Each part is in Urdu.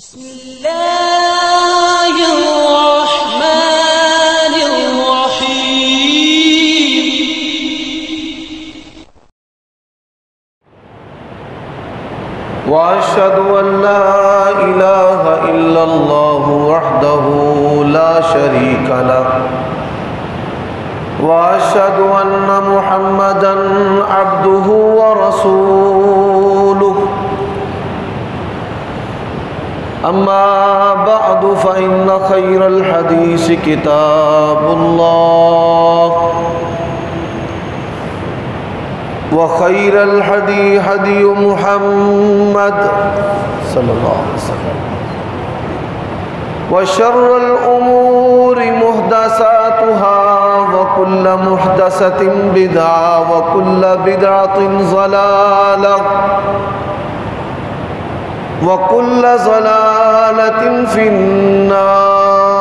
بسم الله الرحمن الرحيم وأشهد أن لا إله إلا الله وحده لا شريك له وأشهد أن محمدًا عبده ورسوله أما بعد فإن خير الحديث كتاب الله وخير الهدي هدي محمد صلى الله عليه وسلم وشر الأمور محدثاتها وكل محدثة بدعة وكل بدعة ضلالة وكل ضلالة في النار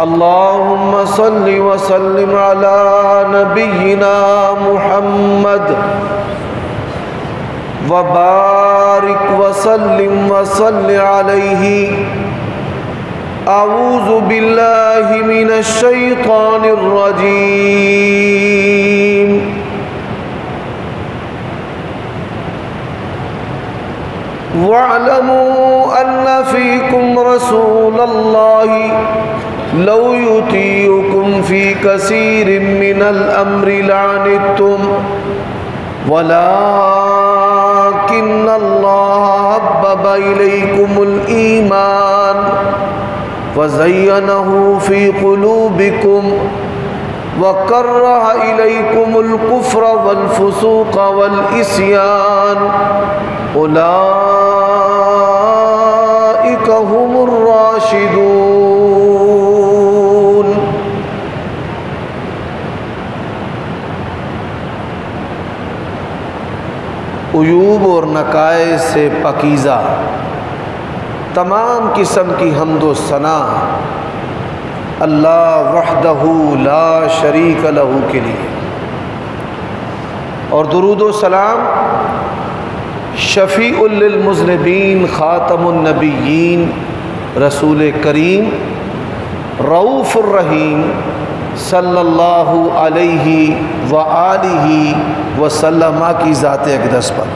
اللهم صل وسلم على نبينا محمد وبارك وسلم وصل عليه أعوذ بالله من الشيطان الرجيم واعلموا أن فيكم رسول الله لو يطيعكم في كثير من الأمر لعنتم ولكن الله حبب إليكم الإيمان وزينه في قلوبكم وكره إليكم الكفر والفسوق والعصيان أولئك هم الراشدون عیوب اور نقائص سے پاکیزہ تمام قسم کی حمد و ثنا اللہ وحدہ لا شریک لہ کے لیے، اور درود و سلام شفیع للمذنبین خاتم النبیین رسول کریم رؤوف الرحیم صلی اللہ علیہ وآلہ وسلم کی ذات اقدس پر۔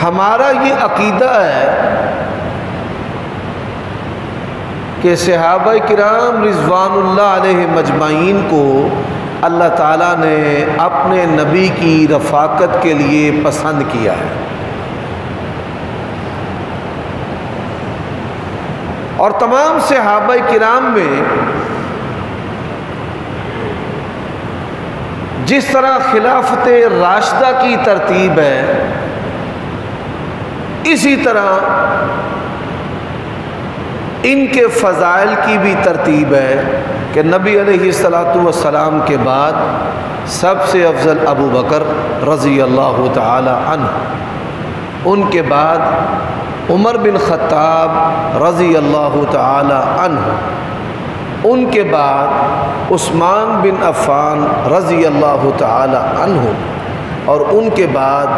ہمارا یہ عقیدہ ہے کہ صحابہ کرام رضوان اللہ علیہ مجمعین کو اللہ تعالیٰ نے اپنے نبی کی رفاقت کے لیے پسند کیا ہے، اور تمام صحابہ کرام میں جس طرح خلافت راشدہ کی ترتیب ہے، اسی طرح ان کے فضائل کی بھی ترتیب ہے کہ نبی علیہ السلام کے بعد سب سے افضل ابو بکر رضی اللہ تعالی عنہ، ان کے بعد عمر بن خطاب رضی اللہ تعالی عنہ، ان کے بعد عثمان بن عفان رضی اللہ تعالی عنہ، اور ان کے بعد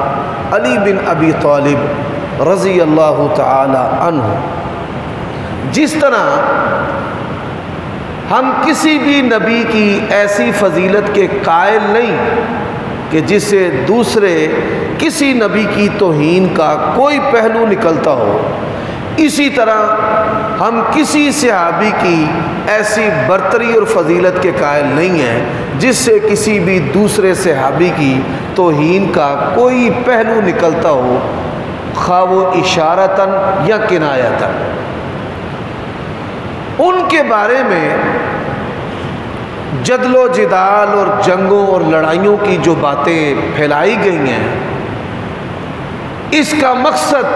علی بن ابی طالب رضی اللہ تعالی عنہ۔ جس طرح ہم کسی بھی نبی کی ایسی فضیلت کے قائل نہیں کہ جس سے دوسرے کسی نبی کی توہین کا کوئی پہلو نکلتا ہو، اسی طرح ہم کسی صحابی کی ایسی برتری اور فضیلت کے قائل نہیں ہیں جس سے کسی بھی دوسرے صحابی کی توہین کا کوئی پہلو نکلتا ہو، خواہ وہ اشارتاً یا کنایتاً۔ ان کے بارے میں جدل و جدال اور جنگوں اور لڑائیوں کی جو باتیں پھیلائی گئی ہیں، اس کا مقصد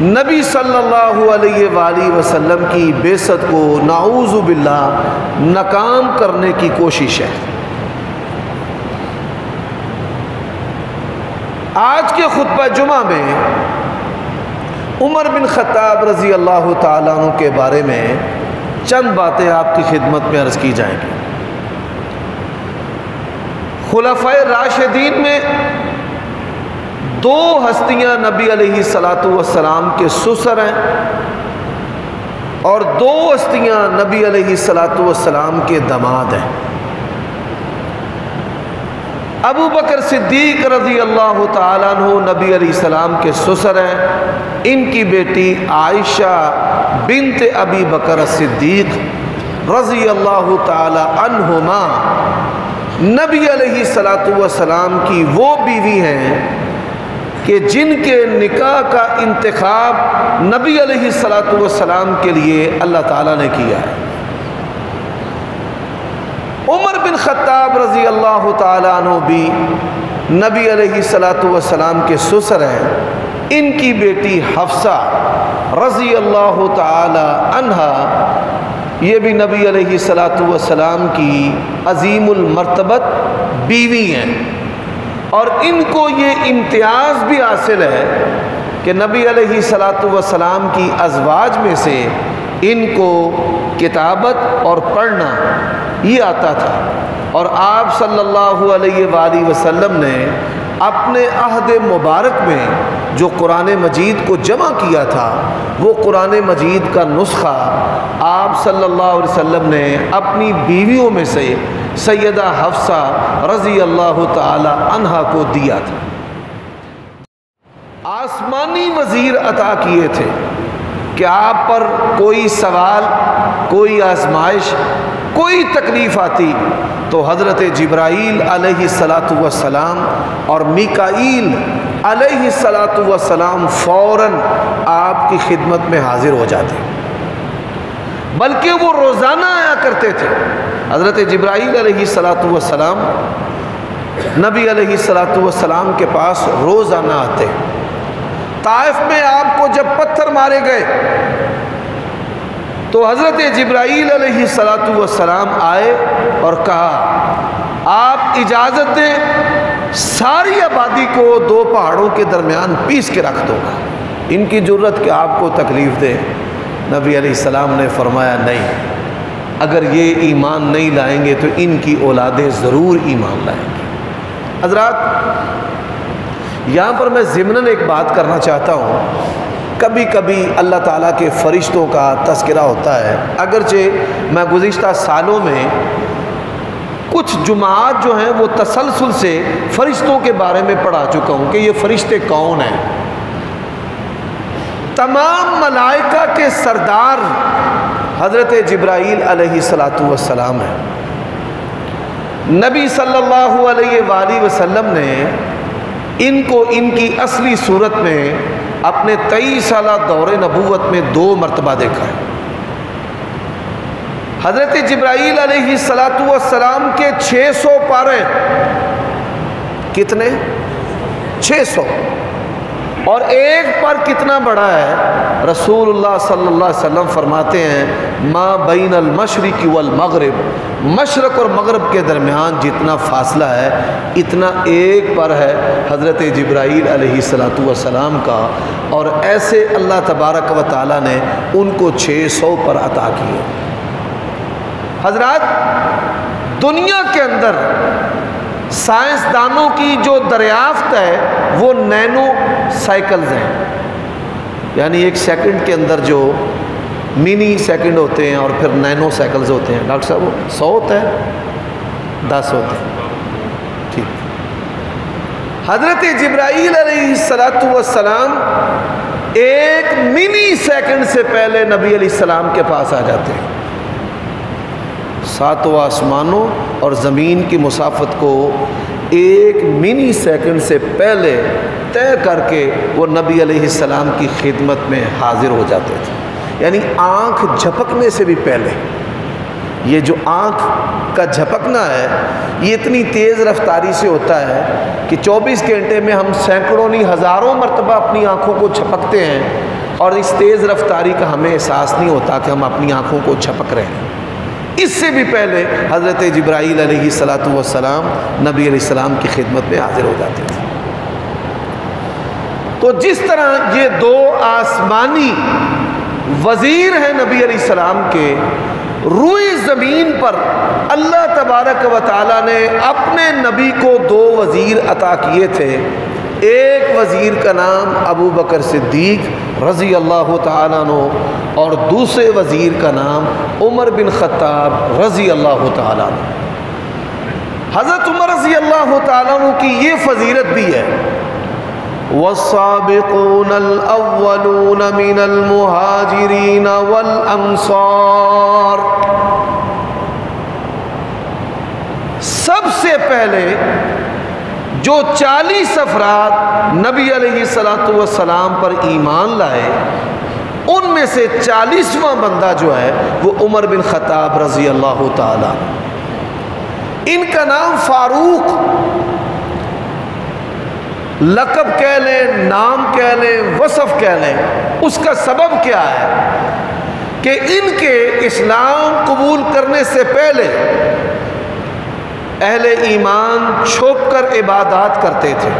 نبی صلی اللہ علیہ وآلہ وسلم کی بعثت کو نعوذ باللہ ناکام کرنے کی کوشش ہے۔ آج کے خطبہ جمعہ میں عمر بن خطاب رضی اللہ تعالیٰ عنہ کے بارے میں چند باتیں آپ کی خدمت میں عرض کی جائیں گی۔ خلفائے راشدین میں دو ہستیاں نبی علیہ الصلاۃ والسلام کے سسر ہیں اور دو ہستیاں نبی علیہ الصلاۃ والسلام کے داماد ہیں۔ ابو بکر صدیق رضی اللہ تعالیٰ عنہ نبی علیہ السلام کے سسر ہیں، ان کی بیٹی عائشہ بنت ابی بکر صدیق رضی اللہ تعالیٰ عنہما نبی علیہ الصلاۃ والسلام کی وہ بیوی ہیں کہ جن کے نکاح کا انتخاب نبی علیہ الصلاۃ والسلام کے لیے اللہ تعالیٰ نے کیا ہے۔ عمر بن خطاب رضی اللہ تعالیٰ عنہ بھی نبی علیہ الصلاۃ والسلام کے سسر ہیں، ان کی بیٹی حفصہ رضی اللہ تعالیٰ عنہا یہ بھی نبی علیہ الصلاۃ والسلام کی عظیم المرتبت بیوی ہیں، اور ان کو یہ امتیاز بھی حاصل ہے کہ نبی علیہ الصلاۃ والسلام کی ازواج میں سے ان کو کتابت اور پڑھنا یہ آتا تھا، اور آپ صلی اللہ علیہ وآلہ وسلم نے اپنے عہد مبارک میں جو قرآن مجید کو جمع کیا تھا وہ قرآن مجید کا نسخہ آپ صلی اللہ علیہ وسلم نے اپنی بیویوں میں سے سیدہ حفصہ رضی اللہ تعالی عنہا کو دیا تھا۔ آسمانی وزیر عطا کیے تھے کہ آپ پر کوئی سوال، کوئی آزمائش، کوئی تکلیف آتی تو حضرت جبرائیل علیہ الصلاۃ والسلام اور میکائیل علیہ الصلاۃ والسلام فوراً آپ کی خدمت میں حاضر ہو جاتے، بلکہ وہ روزانہ آیا کرتے تھے۔ حضرت جبرائیل علیہ الصلاۃ والسلام نبی علیہ الصلاۃ والسلام کے پاس روزانہ آتے۔ طائف میں آپ کو جب پتھر مارے گئے تو حضرت جبرائیل علیہ الصلاۃ والسلام آئے اور کہا آپ اجازت دیں ساری آبادی کو دو پہاڑوں کے درمیان پیس کے رکھ دو گا، ان کی جرت کہ آپ کو تکلیف دے۔ نبی علیہ السلام نے فرمایا نہیں، اگر یہ ایمان نہیں لائیں گے تو ان کی اولادیں ضرور ایمان لائیں گے۔ حضرات یہاں پر میں ضمناً ایک بات کرنا چاہتا ہوں، کبھی کبھی اللہ تعالیٰ کے فرشتوں کا تذکرہ ہوتا ہے، اگرچہ میں گزشتہ سالوں میں کچھ جمعات جو ہیں وہ تسلسل سے فرشتوں کے بارے میں پڑھا چکا ہوں کہ یہ فرشتے کون ہیں۔ تمام ملائکہ کے سردار حضرت جبرائیل علیہ الصلاۃ والسلام ہیں۔ نبی صلی اللہ علیہ وآلہ وسلم نے ان کو ان کی اصلی صورت میں اپنے 23 سالہ دور نبوت میں 2 مرتبہ دیکھا ہے۔ حضرت جبرائیل علیہ الصلاۃ والسلام کے 600 پر ہیں، کتنے؟ 600، اور ایک پر کتنا بڑا ہے؟ رسول اللہ صلی اللہ علیہ وسلم فرماتے ہیں ما بین المشرق والمغرب، مشرق اور مغرب کے درمیان جتنا فاصلہ ہے اتنا ایک پر ہے حضرت جبرائیل علیہ الصلاۃ والسلام کا، اور ایسے اللہ تبارک و تعالیٰ نے ان کو 600 پر عطا کیے۔ حضرات دنیا کے اندر سائنسدانوں کی جو دریافت ہے وہ نینو سائیکلز ہیں، یعنی ایک سیکنڈ کے اندر جو منی سیکنڈ ہوتے ہیں اور پھر نینو سائیکلز ہوتے ہیں۔ ڈاکٹر صاحب وہ 100 ہوتا ہے، 10 ہوتے ہیں، ٹھیک۔ حضرت جبرائیل علیہ الصلاۃ والسلام ایک منی سیکنڈ سے پہلے نبی علیہ السلام کے پاس آ جاتے ہیں۔ 7 آسمانوں اور زمین کی مسافت کو ایک منی سیکنڈ سے پہلے طے کر کے وہ نبی علیہ السلام کی خدمت میں حاضر ہو جاتے تھے، یعنی آنکھ جھپکنے سے بھی پہلے۔ یہ جو آنکھ کا جھپکنا ہے یہ اتنی تیز رفتاری سے ہوتا ہے کہ 24 گھنٹے میں ہم سینکڑوں نہیں ہزاروں مرتبہ اپنی آنکھوں کو جھپکتے ہیں، اور اس تیز رفتاری کا ہمیں احساس نہیں ہوتا کہ ہم اپنی آنکھوں کو جھپک رہے ہیں۔ اس سے بھی پہلے حضرت جبرائیل علیہ الصلاۃ والسلام نبی علیہ السلام کی خدمت میں حاضر ہو جاتے تھے۔ تو جس طرح یہ 2 آسمانی وزیر ہیں نبی علیہ السلام کے، روئی زمین پر اللہ تبارک و تعالیٰ نے اپنے نبی کو 2 وزیر عطا کیے تھے. ایک وزیر کا نام ابو بکر صدیق رضی اللہ تعالیٰ عنہ اور دوسرے وزیر کا نام عمر بن خطاب رضی اللہ تعالیٰ عنہ. حضرت عمر رضی اللہ تعالیٰ عنہ کی یہ فضیلت بھی ہے. والسابقون الاولون من المہاجرین والانصار، سب سے پہلے جو 40 افراد نبی علیہ الصلوۃ والسلام پر ایمان لائے، ان میں سے 40واں بندہ جو ہے وہ عمر بن خطاب رضی اللہ تعالیٰ. ان کا نام فاروق، لقب کہہ لیں، نام کہہ لیں، وصف کہہ لیں. اس کا سبب کیا ہے کہ ان کے اسلام قبول کرنے سے پہلے اہل ایمان چھپ کر عبادات کرتے تھے،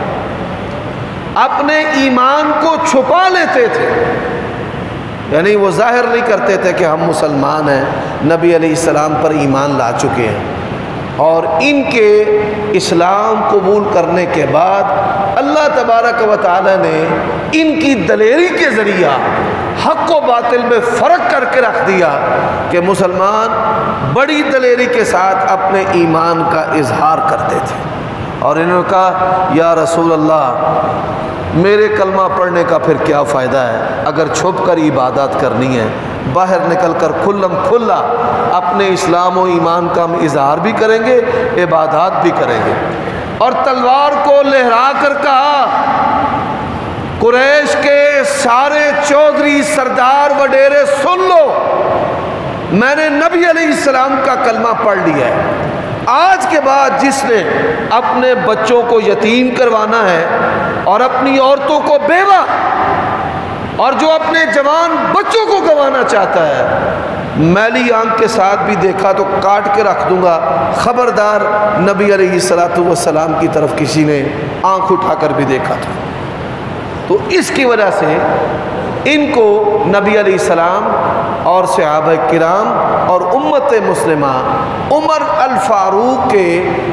اپنے ایمان کو چھپا لیتے تھے. یعنی وہ ظاہر نہیں کرتے تھے کہ ہم مسلمان ہیں، نبی علیہ السلام پر ایمان لا چکے ہیں. اور ان کے اسلام قبول کرنے کے بعد اللہ تبارک و تعالی نے ان کی دلیری کے ذریعہ حق و باطل میں فرق کر کے رکھ دیا کہ مسلمان بڑی دلیری کے ساتھ اپنے ایمان کا اظہار کرتے تھے. اور انہوں نے کہا یا رسول اللہ، میرے کلمہ پڑھنے کا پھر کیا فائدہ ہے اگر چھپ کر عبادات کرنی ہے؟ باہر نکل کر کھلم کھلا اپنے اسلام و ایمان کا ہم اظہار بھی کریں گے، عبادات بھی کریں گے. اور تلوار کو لہرا کر کہا، قریش کے سارے چودھری سردار وڈیرے سن لو، میں نے نبی علیہ السلام کا کلمہ پڑھ لیا ہے. آج کے بعد جس نے اپنے بچوں کو یتیم کروانا ہے اور اپنی عورتوں کو بیوہ اور جو اپنے جوان بچوں کو گنوانا چاہتا ہے، میلی آنکھ کے ساتھ بھی دیکھا تو کاٹ کے رکھ دوں گا. خبردار، نبی علیہ الصلوۃ والسلام کی طرف کسی نے آنکھ اٹھا کر بھی دیکھا تھا. تو اس کی وجہ سے ان کو نبی علیہ السلام اور صحابہ کرام اور امت مسلمہ عمر الفاروق کے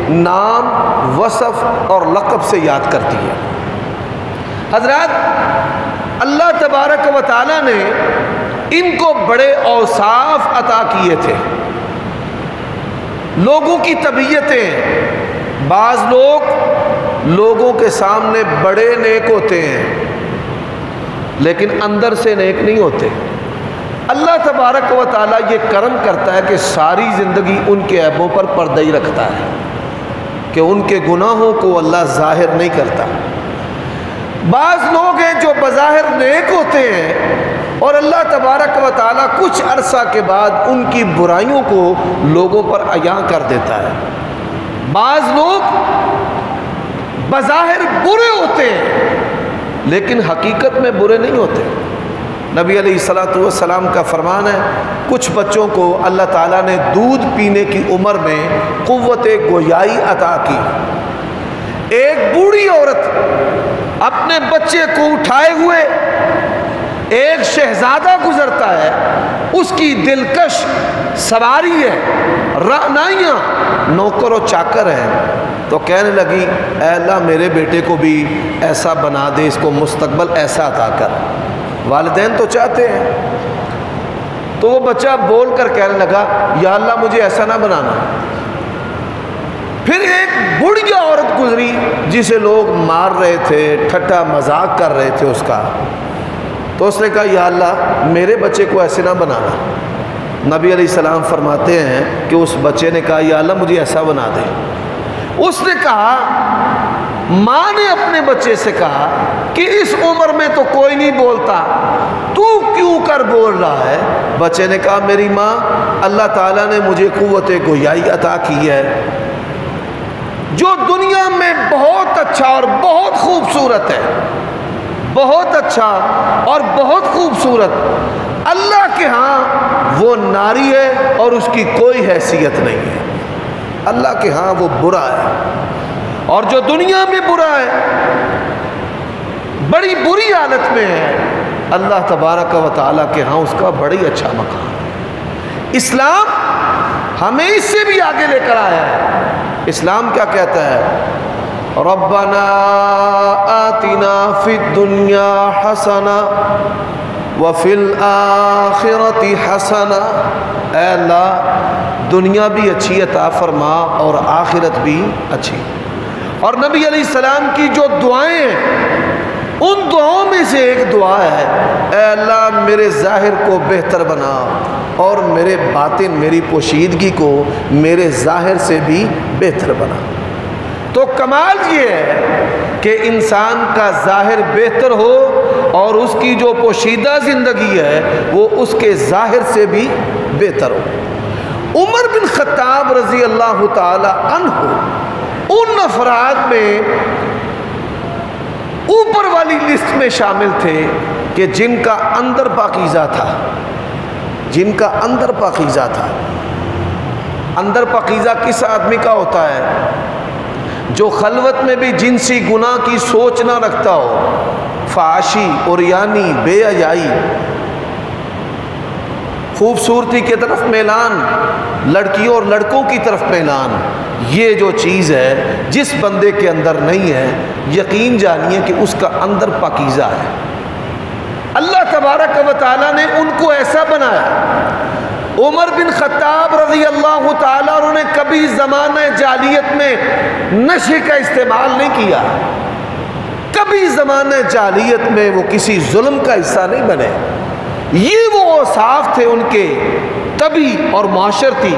نام، وصف اور لقب سے یاد کرتی ہے. حضرات، اللہ تبارک و تعالیٰ نے ان کو بڑے اوصاف عطا کیے تھے. لوگوں کی طبیعتیں، بعض لوگ لوگوں کے سامنے بڑے نیک ہوتے ہیں لیکن اندر سے نیک نہیں ہوتے. اللہ تبارک و تعالیٰ یہ کرم کرتا ہے کہ ساری زندگی ان کے عیبوں پر پردہ ہی رکھتا ہے کہ ان کے گناہوں کو اللہ ظاہر نہیں کرتا. بعض لوگ ہیں جو بظاہر نیک ہوتے ہیں اور اللہ تبارک و تعالیٰ کچھ عرصہ کے بعد ان کی برائیوں کو لوگوں پر عیاں کر دیتا ہے. بعض لوگ بظاہر برے ہوتے ہیں لیکن حقیقت میں برے نہیں ہوتے. نبی علیہ الصلوۃ والسلام کا فرمان ہے، کچھ بچوں کو اللہ تعالیٰ نے دودھ پینے کی عمر میں قوت گویائی عطا کی. ایک بوڑھی عورت اپنے بچے کو اٹھائے ہوئے ایک شہزادہ گزرتا ہے، اس کی دلکش سواری ہے، رعنائیاں، نوکر و چاکر ہیں، تو کہنے لگی اے اللہ میرے بیٹے کو بھی ایسا بنا دے، اس کو مستقبل ایسا عطا کر. والدین تو چاہتے ہیں. تو وہ بچہ بول کر کہنے لگا یا اللہ مجھے ایسا نہ بنانا. پھر ایک بڑھیا عورت گزری جسے لوگ مار رہے تھے، ٹھٹا مذاق کر رہے تھے اس کا، تو اس نے کہا یا اللہ میرے بچے کو ایسے نہ بنانا. نبی علیہ السلام فرماتے ہیں کہ اس بچے نے کہا یا اللہ مجھے ایسا بنا دے. اس نے کہا، ماں نے اپنے بچے سے کہا کہ اس عمر میں تو کوئی نہیں بولتا، تو کیوں کر بول رہا ہے؟ بچے نے کہا میری ماں، اللہ تعالیٰ نے مجھے قوت گویائی عطا کی ہے. جو دنیا میں بہت اچھا اور بہت خوبصورت ہے، بہت اچھا اور بہت خوبصورت، اللہ کے ہاں وہ ناری ہے اور اس کی کوئی حیثیت نہیں ہے. اللہ کے ہاں وہ برا ہے. اور جو دنیا میں برا ہے، بڑی بری حالت میں ہے، اللہ تبارک و تعالیٰ کے ہاں اس کا بڑی اچھا مقام. اسلام ہمیں اس سے بھی آگے لے کر آیا ہے۔ اسلام کیا کہتا ہے؟ ربنا آتنا فی الدنیا حسنہ وفی الآخرۃ حسنہ، اے اللہ دنیا بھی اچھی عطا فرما اور آخرت بھی اچھی۔ اور نبی علیہ السلام کی جو دعائیں ہیں ان دعاؤں میں سے ایک دعا ہے، اے اللہ میرے ظاہر کو بہتر بنا اور میرے باطن، میری پوشیدگی کو میرے ظاہر سے بھی بہتر بنا۔ تو کمال یہ ہے کہ انسان کا ظاہر بہتر ہو اور اس کی جو پوشیدہ زندگی ہے وہ اس کے ظاہر سے بھی بہتر ہو۔ عمر بن خطاب رضی اللہ تعالی عنہ ان افراد میں اوپر والی لسٹ میں شامل تھے کہ جن کا اندر پاکیزہ تھا، جن کا اندر پاکیزہ تھا۔ اندر پاکیزہ کس آدمی کا ہوتا ہے؟ جو خلوت میں بھی جنسی گناہ کی سوچ نہ رکھتا ہو، فحاشی، عریانی، بے حیائی، خوبصورتی کی طرف میلان، لڑکیوں اور لڑکوں کی طرف میلان، یہ جو چیز ہے جس بندے کے اندر نہیں ہے یقین جانیے کہ اس کا اندر پاکیزہ ہے۔ اللہ تبارک و تعالیٰ نے ان کو ایسا بنایا۔ عمر بن خطاب رضی اللہ تعالیٰ انہوں نے کبھی زمانہ جاہلیت میں نشے کا استعمال نہیں کیا، کبھی زمانہ جاہلیت میں وہ کسی ظلم کا حصہ نہیں بنے۔ یہ وہ اوصاف تھے ان کے طبی اور معاشرتی،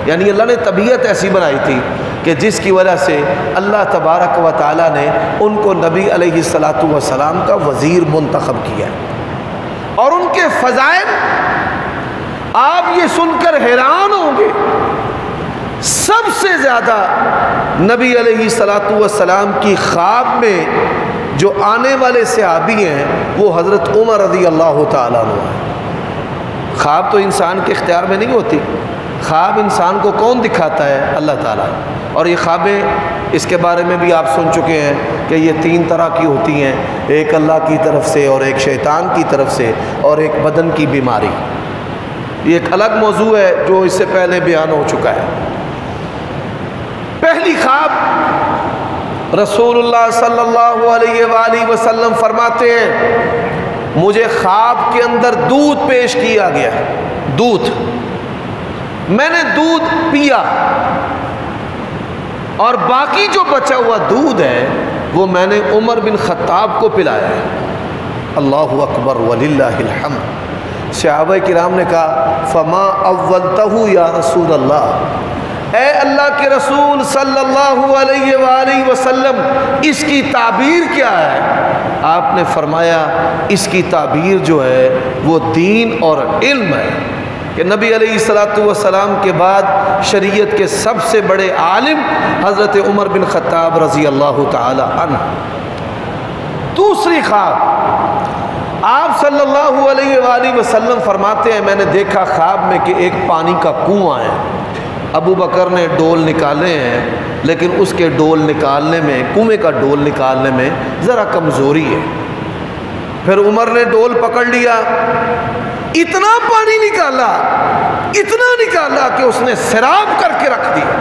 یعنی اللہ نے طبیعت ایسی بنائی تھی کہ جس کی وجہ سے اللہ تبارک و تعالیٰ نے ان کو نبی علیہ السلام کا وزیر منتخب کیا۔ اور ان کے فضائل آپ یہ سن کر حیران ہوں گے، سب سے زیادہ نبی علیہ السلام کی خواب میں جو آنے والے صحابی ہیں وہ حضرت عمر رضی اللہ تعالیٰ عنہ ہیں۔ خواب تو انسان کے اختیار میں نہیں ہوتی، خواب انسان کو کون دکھاتا ہے؟ اللہ تعالیٰ۔ اور یہ خوابیں اس کے بارے میں بھی آپ سن چکے ہیں کہ یہ 3 طرح کی ہوتی ہیں، ایک اللہ کی طرف سے اور ایک شیطان کی طرف سے اور ایک بدن کی بیماری۔ یہ ایک الگ موضوع ہے جو اس سے پہلے بیان ہو چکا ہے۔ پہلی خواب رسول اللہ صلی اللہ علیہ وآلہ وسلم فرماتے ہیں مجھے خواب کے اندر دودھ پیش کیا گیا، دودھ، میں نے دودھ پیا اور باقی جو بچا ہوا دودھ ہے وہ میں نے عمر بن خطاب کو پلایا ہے۔ اللہ اکبر وللہ الحمد۔ صحابہ کرام نے کہا فما اولتہ یا رسول اللہ، اے اللہ کے رسول صلی اللہ علیہ وآلہ وسلم اس کی تعبیر کیا ہے؟ آپ نے فرمایا اس کی تعبیر جو ہے وہ دین اور علم ہے، کہ نبی علیہ السلام کے بعد شریعت کے سب سے بڑے عالم حضرت عمر بن خطاب رضی اللہ تعالی عنہ۔ دوسری خواب آپ صلی اللہ علیہ وآلہ وسلم فرماتے ہیں میں نے دیکھا خواب میں کہ ایک پانی کا کنواں ہے، ابو بکر نے ڈول نکالے ہیں لیکن اس کے ڈول نکالنے میں، کنویں کا ڈول نکالنے میں ذرا کمزوری ہے۔ پھر عمر نے ڈول پکڑ لیا، اتنا پانی نکالا، اتنا نکالا کہ اس نے سیراب کر کے رکھ دیا۔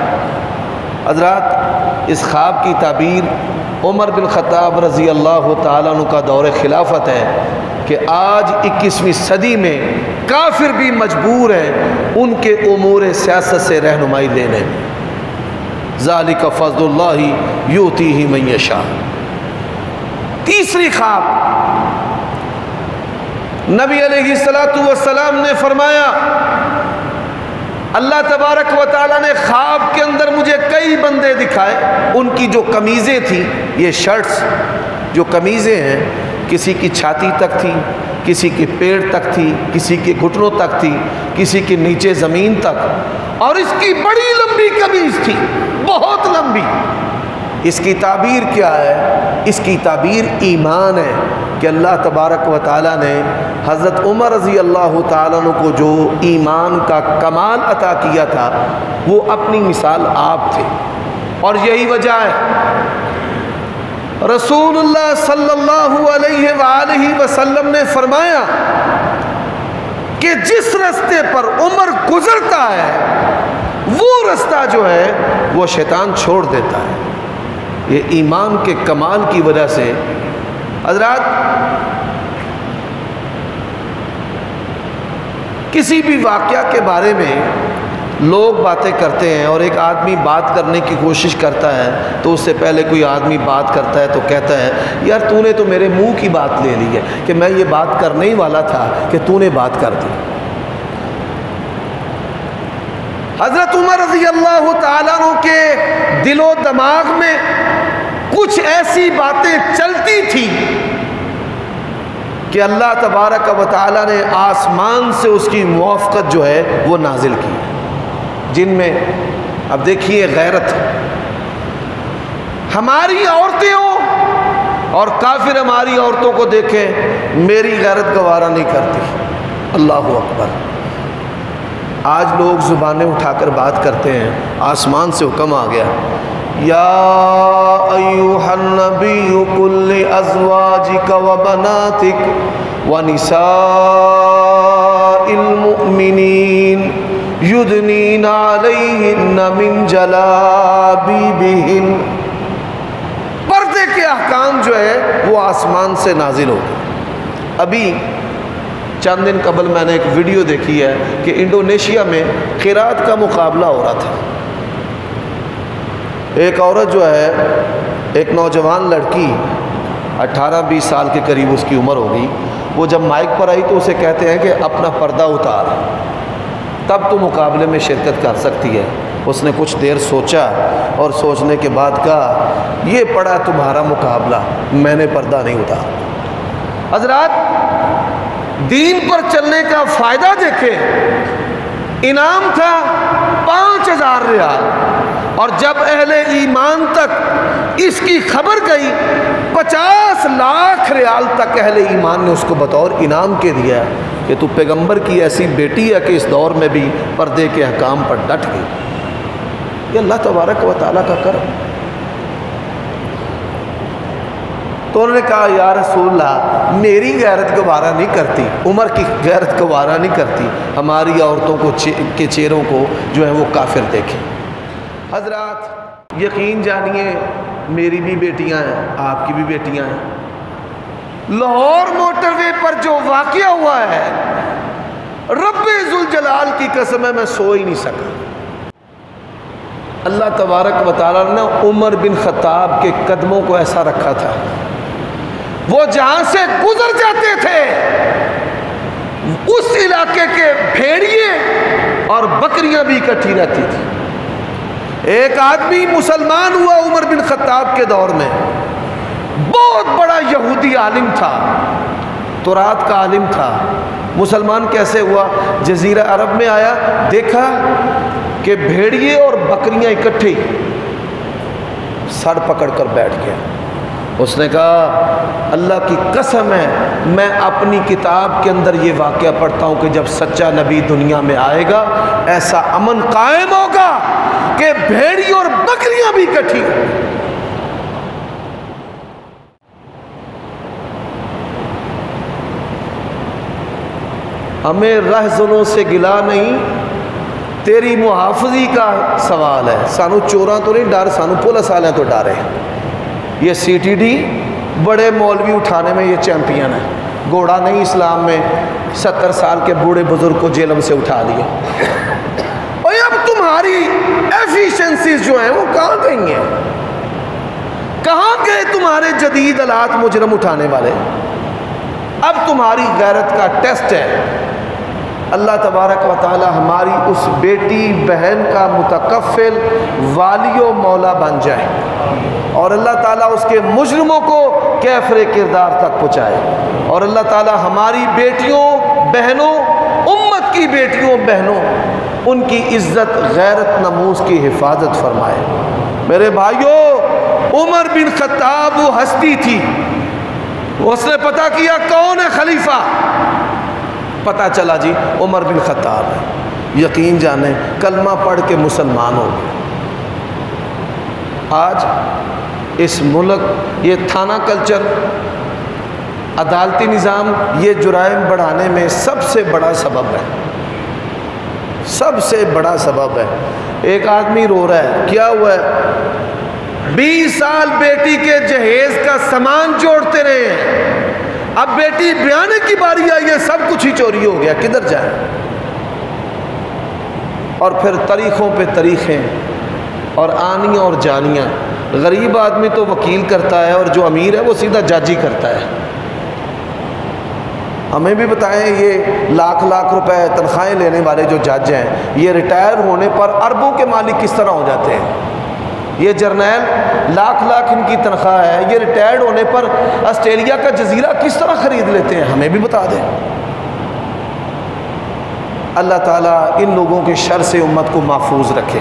حضرات اس خواب کی تعبیر عمر بن خطاب رضی اللہ تعالیٰ عنہ کا دور خلافت ہے کہ آج 21ویں صدی میں کافر بھی مجبور ہیں ان کے امور سیاست سے رہنمائی لینے میں۔ ذالک فضل اللہ یؤتیہ من یشاء۔ تیسری خواب نبی علیہ السلام نے فرمایا اللہ تبارک و تعالیٰ نے خواب کے اندر مجھے کئی بندے دکھائے، ان کی جو قمیضیں تھیں، یہ شرٹس جو قمیضیں ہیں کسی کی چھاتی تک تھی، کسی کے پیڑ تک تھی، کسی کے گھٹنوں تک تھی، کسی کے نیچے زمین تک، اور اس کی بڑی لمبی قمیض تھی، بہت لمبی۔ اس کی تعبیر کیا ہے؟ اس کی تعبیر ایمان ہے کہ اللہ تبارک و تعالیٰ نے حضرت عمر رضی اللہ تعالیٰ عنہ کو جو ایمان کا کمال عطا کیا تھا وہ اپنی مثال آپ تھے۔ اور یہی وجہ ہے رسول اللہ صلی اللہ علیہ وآلہ وسلم نے فرمایا کہ جس رستے پر عمر گزرتا ہے وہ رستہ جو ہے وہ شیطان چھوڑ دیتا ہے۔ یہ ایمان کے کمال کی وجہ سے حضرات کسی بھی واقعہ کے بارے میں لوگ باتیں کرتے ہیں، اور ایک آدمی بات کرنے کی کوشش کرتا ہے تو اس سے پہلے کوئی آدمی بات کرتا ہے تو کہتا ہے یار تو نے تو میرے منہ کی بات لے لی ہے کہ میں یہ بات کرنے ہی والا تھا کہ تو نے بات کر دی۔ حضرت عمر رضی اللہ تعالیٰ عنہ کے دل و دماغ میں کچھ ایسی باتیں چلتی تھی کہ اللہ تبارک و تعالیٰ نے آسمان سے اس کی موافقت جو ہے وہ نازل کی، جن میں اب دیکھیے غیرت، ہماری عورتیں ہوں اور کافر ہماری عورتوں کو دیکھیں، میری غیرت گوارا نہیں کرتی۔ اللہ اکبر۔ آج لوگ زبانیں اٹھا کر بات کرتے ہیں، آسمان سے حکم آ گیا یا ایھا النبی قل لازواجک وبناتک ونساء المؤمنین یدنین علیہن من جلابیبہن۔ پردے کے احکام جو ہے وہ آسمان سے نازل ہو گئے۔ ابھی چند دن قبل میں نے ایک ویڈیو دیکھی ہے کہ انڈونیشیا میں قرات کا مقابلہ ہو رہا تھا۔ ایک عورت جو ہے، ایک نوجوان لڑکی 18-20 سال کے قریب اس کی عمر ہوگی، وہ جب مائک پر آئی تو اسے کہتے ہیں کہ اپنا پردہ اتار، تب تو مقابلے میں شرکت کر سکتی ہے۔ اس نے کچھ دیر سوچا اور سوچنے کے بعد کہا یہ پڑا تمہارا مقابلہ، میں نے پردہ نہیں اتارا۔ حضرات دین پر چلنے کا فائدہ دیکھیں، انعام تھا 5000 ریال، اور جب اہل ایمان تک اس کی خبر گئی 50 لاکھ ریال تک اہل ایمان نے اس کو بطور انعام کے دیا کہ تو پیغمبر کی ایسی بیٹی ہے کہ اس دور میں بھی پردے کے احکام پر ڈٹ گئی۔ یہ اللہ تبارک و تعالیٰ کا کرم۔ تو انہوں نے کہا یا رسول اللہ میری غیرت گوارا نہیں کرتی، عمر کی غیرت گوارا نہیں کرتی ہماری عورتوں کو کے چہروں کو جو ہے وہ کافر دیکھیں۔ حضرات یقین جانیے میری بھی بیٹیاں ہیں، آپ کی بھی بیٹیاں ہیں۔ لاہور موٹر وے پر جو واقعہ ہوا ہے، رب ذوالجلال کی قسم ہے میں سو ہی نہیں سکا۔ اللہ تبارک و تعالیٰ نے عمر بن خطاب کے قدموں کو ایسا رکھا تھا، وہ جہاں سے گزر جاتے تھے اس علاقے کے بھیڑیے اور بکریاں بھی اکٹھی رہتی تھی۔ ایک آدمی مسلمان ہوا عمر بن خطاب کے دور میں، بہت بڑا یہودی عالم تھا، تورات کا عالم تھا۔ مسلمان کیسے ہوا؟ جزیرہ عرب میں آیا، دیکھا کہ بھیڑیے اور بکریاں اکٹھے، سر پکڑ کر بیٹھ گیا۔ اس نے کہا اللہ کی قسم ہے میں اپنی کتاب کے اندر یہ واقعہ پڑھتا ہوں کہ جب سچا نبی دنیا میں آئے گا ایسا امن قائم ہوگا کہ بھیڑی اور بکریاں بھی اکٹھی ہوں۔ ہمیں رہزنوں سے گلا نہیں، تیری محافظی کا سوال ہے۔ سانو چوراں تو نہیں ڈر، سانو پولیس والے تو ڈر ہے۔ یہ سی ٹی ڈی بڑے مولوی اٹھانے میں یہ چیمپئن ہے، گھوڑا نہیں اسلام میں 70 سال کے بوڑھے بزرگ کو جیلم سے اٹھا لیا۔ اور اب تمہاری ایفیشنسیز جو ہیں وہ کہاں گئی ہیں؟ کہاں گئے تمہارے جدید آلات مجرم اٹھانے والے؟ اب تمہاری غیرت کا ٹیسٹ ہے۔ اللہ تبارک و تعالی ہماری اس بیٹی بہن کا متکفل والی و مولا بن جائے، اور اللہ تعالیٰ اس کے مجرموں کو کیفر کردار تک پہنچائے، اور اللہ تعالیٰ ہماری بیٹیوں بہنوں، امت کی بیٹیوں بہنوں، ان کی عزت غیرت ناموس کی حفاظت فرمائے۔ میرے بھائیوں، عمر بن خطاب وہ ہستی تھی، اس نے پتہ کیا کون ہے خلیفہ، پتہ چلا جی عمر بن خطاب ہے۔ یقین جانیں کلمہ پڑھ کے مسلمان ہو گئے۔ آج اس ملک یہ تھانہ کلچر عدالتی نظام یہ جرائم بڑھانے میں سب سے بڑا سبب ہے، سب سے بڑا سبب ہے۔ ایک آدمی رو رہا ہے، کیا ہوا ہے؟ 20 سال بیٹی کے جہیز کا سامان جوڑتے رہے ہیں، اب بیٹی بیانے کی باری آئی ہے، سب کچھ ہی چوری ہو گیا، کدھر جائیں؟ اور پھر طریقوں پہ طریقیں اور آنیاں اور جانیاں۔ غریب آدمی تو وکیل کرتا ہے اور جو امیر ہے وہ سیدھا جج ہی کرتا ہے۔ ہمیں بھی بتائیں، یہ لاکھ لاکھ روپے تنخواہیں لینے والے جو جج ہیں، یہ ریٹائر ہونے پر اربوں کے مالک کس طرح ہو جاتے ہیں؟ یہ جرنیل لاکھ لاکھ ان کی تنخواہ ہے، یہ ریٹائرڈ ہونے پر آسٹریلیا کا جزیرہ کس طرح خرید لیتے ہیں؟ ہمیں بھی بتا دیں۔ اللہ تعالیٰ ان لوگوں کے شر سے امت کو محفوظ رکھے،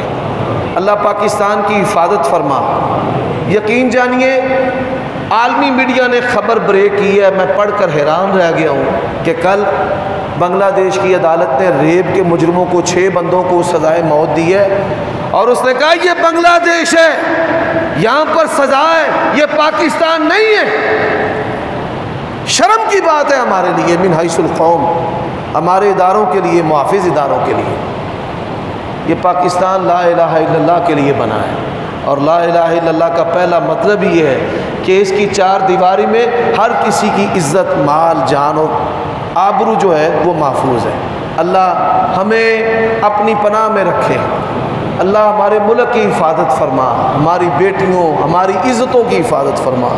اللہ پاکستان کی حفاظت فرما۔ یقین جانیے عالمی میڈیا نے خبر بریک کی ہے، میں پڑھ کر حیران رہ گیا ہوں کہ کل بنگلہ دیش کی عدالت نے ریپ کے مجرموں کو 6 بندوں کو سزائے موت دی ہے، اور اس نے کہا یہ بنگلہ دیش ہے، یہاں پر سزا ہے، یہ پاکستان نہیں ہے۔ شرم کی بات ہے ہمارے لیے، من حیث القوم، ہمارے اداروں کے لیے، محافظ اداروں کے لیے۔ یہ پاکستان لا الہ الا اللہ کے لیے بنا ہے، اور لا الہ الا اللہ کا پہلا مطلب یہ ہے کہ اس کی 4 دیواری میں ہر کسی کی عزت، مال، جان اور آبرو جو ہے وہ محفوظ ہے۔ اللہ ہمیں اپنی پناہ میں رکھے، اللہ ہمارے ملک کی حفاظت فرما، ہماری بیٹیوں، ہماری عزتوں کی حفاظت فرما۔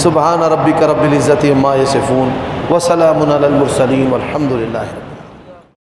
سبحان ربک رب العزت عما یصفون وسلام علی المرسلین والحمد للہ۔